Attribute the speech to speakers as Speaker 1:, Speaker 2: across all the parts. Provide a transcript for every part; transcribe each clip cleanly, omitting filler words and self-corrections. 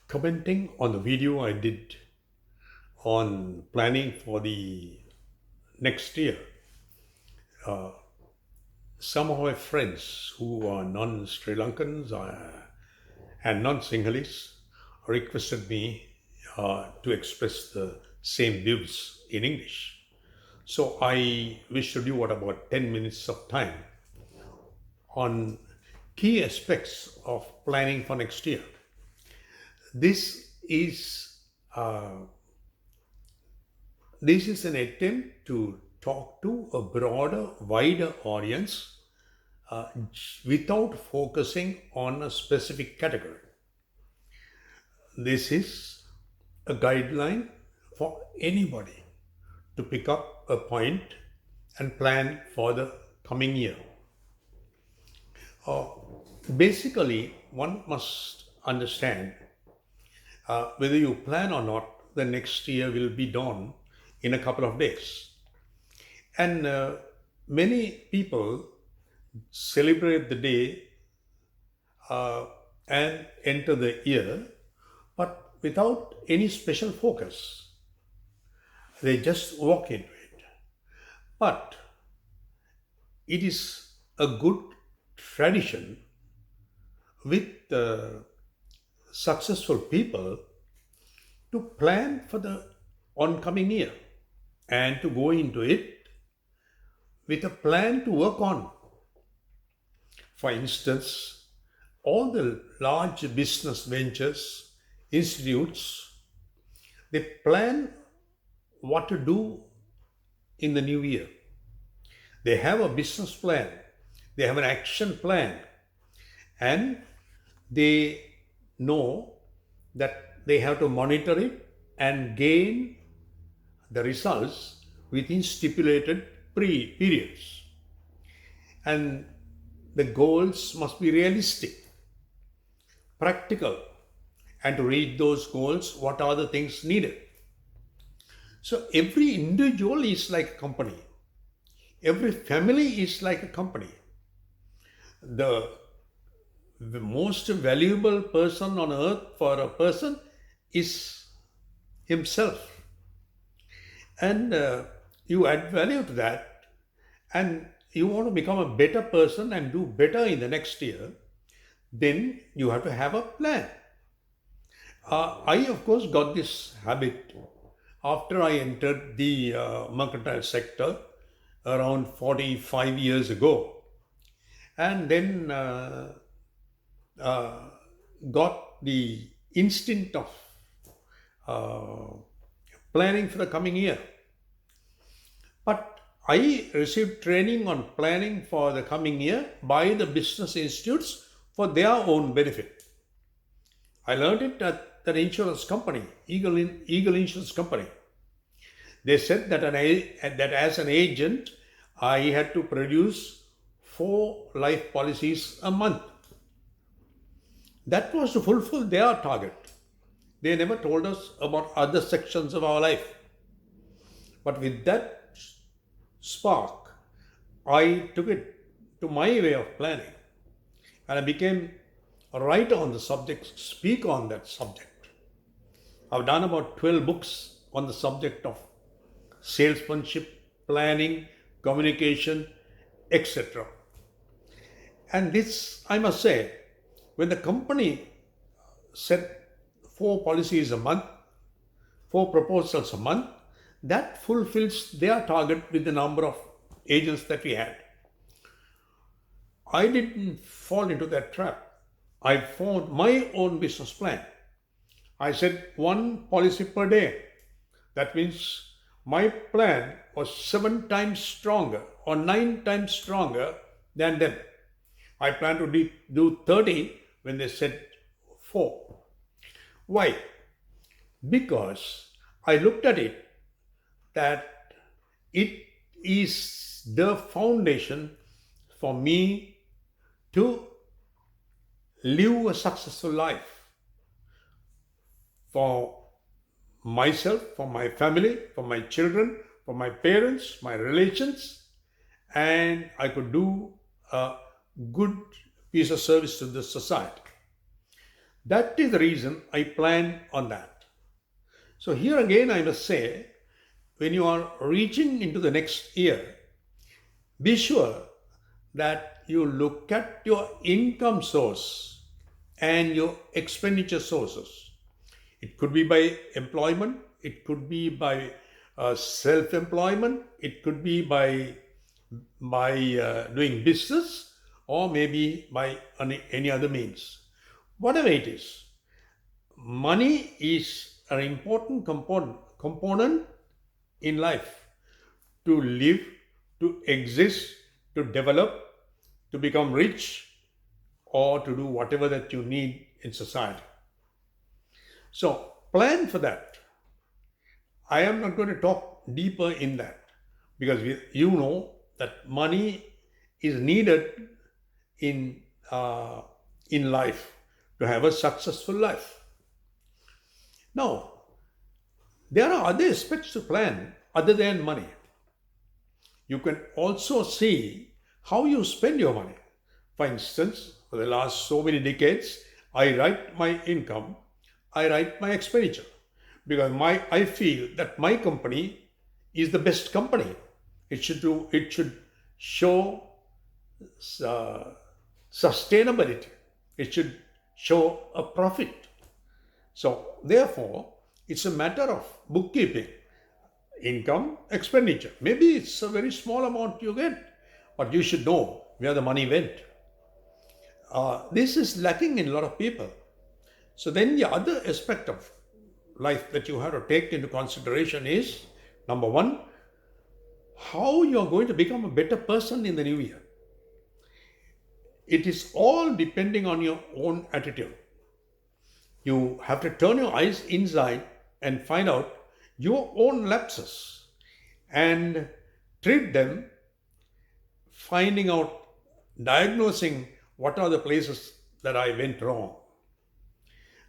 Speaker 1: Commenting on the video I did on planning for the next year, some of my friends who are non Sri Lankans and non Sinhalese requested me to express the same views in English. So I wish to do about 10 minutes of time on key aspects of planning for next year. This is uh, this is an attempt to talk to a broader, wider audience without focusing on a specific category. This is a guideline for anybody to pick up a point and plan for the coming year. Uh, Basically, one must understand whether you plan or not, the next year will be dawn in a couple of days. And many people celebrate the day uh, and enter the year, but without any special focus. They just walk into it. But it is a good tradition with successful people to plan for the oncoming year and to go into it with a plan to work on. For instance, all the large business ventures, institutes, they plan what to do in the new year. They have a business plan, they have an action plan, and they know that they have to monitor it and gain the results within stipulated periods. And the goals must be realistic, practical, and to reach those goals, what are the things needed? So every individual is like a company, every family is like a company. The most valuable person on earth for a person is himself. And you add value to that, and you want to become a better person and do better in the next year, then you have to have a plan. I, of course, got this habit after I entered the mercantile sector around 45 years ago, and then uh, got the instinct of uh, planning for the coming year. But I received training on planning for the coming year by the business institutes for their own benefit. I learned it at an insurance company, Eagle Insurance Company. They said that, that as an agent, I had to produce 4 life policies a month. That was to fulfill their target. They never told us about other sections of our life. But with that spark, I took it to my way of planning, and I became a writer on the subject, speak on that subject. I've done about 12 books on the subject of salesmanship, planning, communication, etc. And this, I must say, when the company set 4 policies a month, 4 proposals a month, that fulfills their target with the number of agents that we had. I didn't fall into that trap. I formed my own business plan. I said 1 policy per day. That means my plan was 7 times stronger or 9 times stronger than them. I planned to do 30 when they said 4. Why? Because I looked at it that it is the foundation for me to live a successful life for myself, for my family, for my children, for my parents, my relations, and I could do a good piece of service to the society. That is the reason I plan on that. So here again, I must say, when you are reaching into the next year, be sure that you look at your income source and your expenditure sources. It could be by employment, it could be by self employment, it could be by doing business, or maybe by any other means. Whatever it is, money is an important component in life to live, to exist, to develop, to become rich, or to do whatever that you need in society. So, plan for that. I am not going to talk deeper in that because you know that money is needed in uh, in life to have a successful life. Now, there are other aspects to plan other than money. You can also see how you spend your money. For instance, for the last so many decades, I write my income, I write my expenditure because I feel that my company is the best company. It should show uh, sustainability. It should show a profit. So therefore, it's a matter of bookkeeping, income, expenditure. Maybe it's a very small amount you get, but you should know where the money went. This is lacking in a lot of people. So then the other aspect of life that you have to take into consideration is number one, how you're going to become a better person in the new year. It is all depending on your own attitude. You have to turn your eyes inside and find out your own lapses and treat them, finding out, diagnosing what are the places that I went wrong.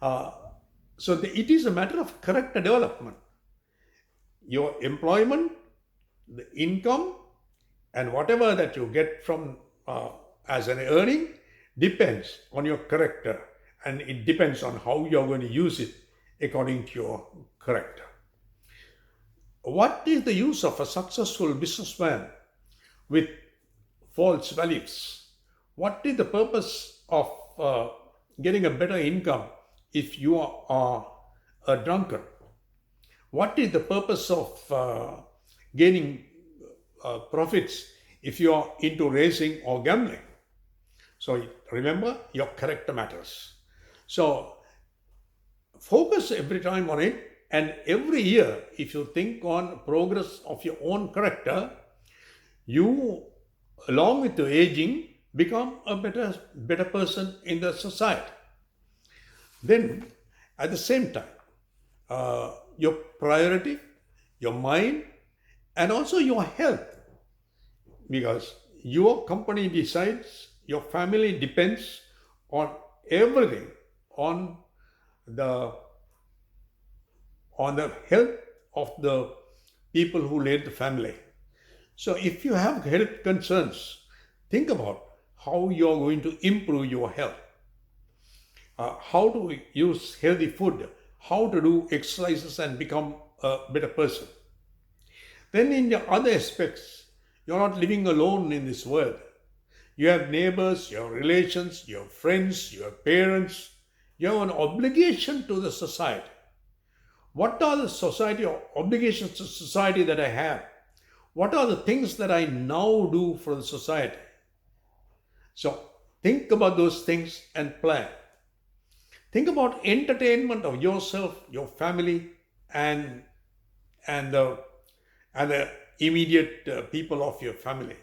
Speaker 1: Uh, it is a matter of character development. Your employment, the income, and whatever that you get from as an earning depends on your character, and it depends on how you're going to use it according to your character. What is the use of a successful businessman with false values? What is the purpose of getting a better income if you are a drunkard? What is the purpose of gaining profits if you are into racing or gambling? So remember, your character matters. So focus every time on it, and every year, if you think on progress of your own character, you, along with your aging, become a better person in the society. Then, at the same time, your priority, your mind, and also your health, because your company decides, your family depends on everything, on the health of the people who lead the family. So if you have health concerns, think about how you are going to improve your health, how to use healthy food, how to do exercises and become a better person. Then in the other aspects, you're not living alone in this world. You have neighbors, your relations, your friends, your parents. You have an obligation to the society. What are the society obligations to society that I have? What are the things that I now do for the society? So think about those things and plan. Think about entertainment of yourself, your family, and and the and the immediate people of your family.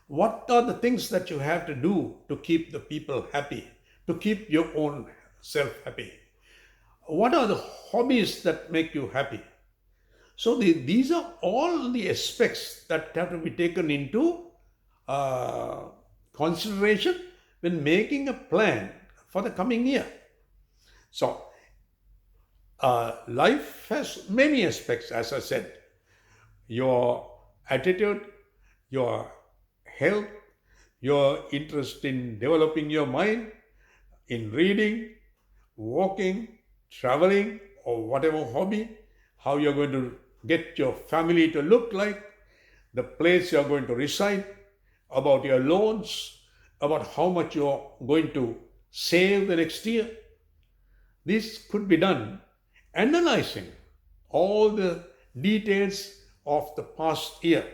Speaker 1: What are the things that you have to do to keep the people happy, to keep your own self happy? What are the hobbies that make you happy? So these are all the aspects that have to be taken into uh, consideration when making a plan for the coming year. So life has many aspects, as I said. Your attitude, your health, your interest in developing your mind, in reading, walking, traveling, or whatever hobby, how you're going to get your family to look like, the place you're going to reside, about your loans, about how much you're going to save the next year. This could be done analyzing all the details of the past year.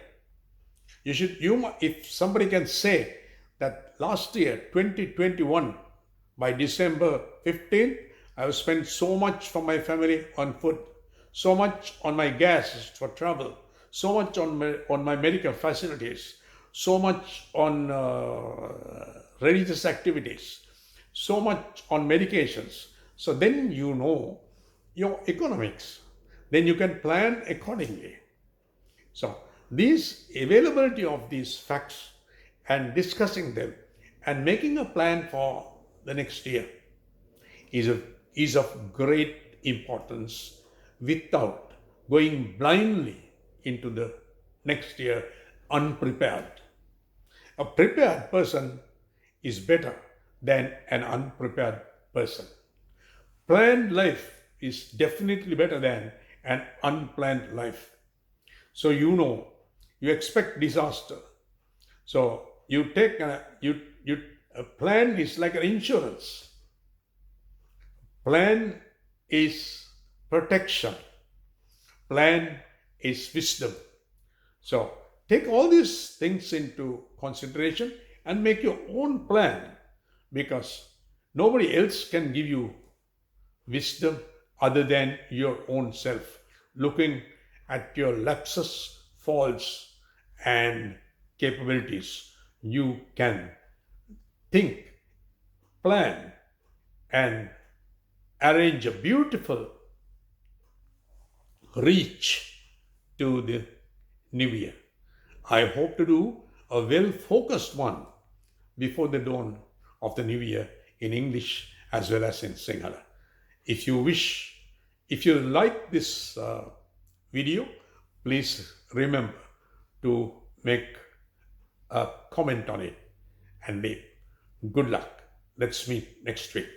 Speaker 1: If somebody can say that last year, 2021, by December 15th, I have spent so much for my family on food, so much on my gas for travel, so much on my medical facilities, so much on religious activities, so much on medications. So then you know your economics. Then you can plan accordingly. So, these availability of these facts and discussing them and making a plan for the next year is, of is of great importance without going blindly into the next year unprepared. A prepared person is better than an unprepared person. Planned life is definitely better than an unplanned life. So you expect disaster. So you take a plan is like an insurance. Plan is protection. Plan is wisdom. So take all these things into consideration and make your own plan, because nobody else can give you wisdom other than your own self, looking at your lapses, faults, and capabilities. You can think, plan, and arrange a beautiful reach to the new year. I hope to do a well focused one before the dawn of the new year in English as well as in Sinhala. If you wish, if you like this video, please remember to make a comment on it and leave. Good luck. Let's meet next week.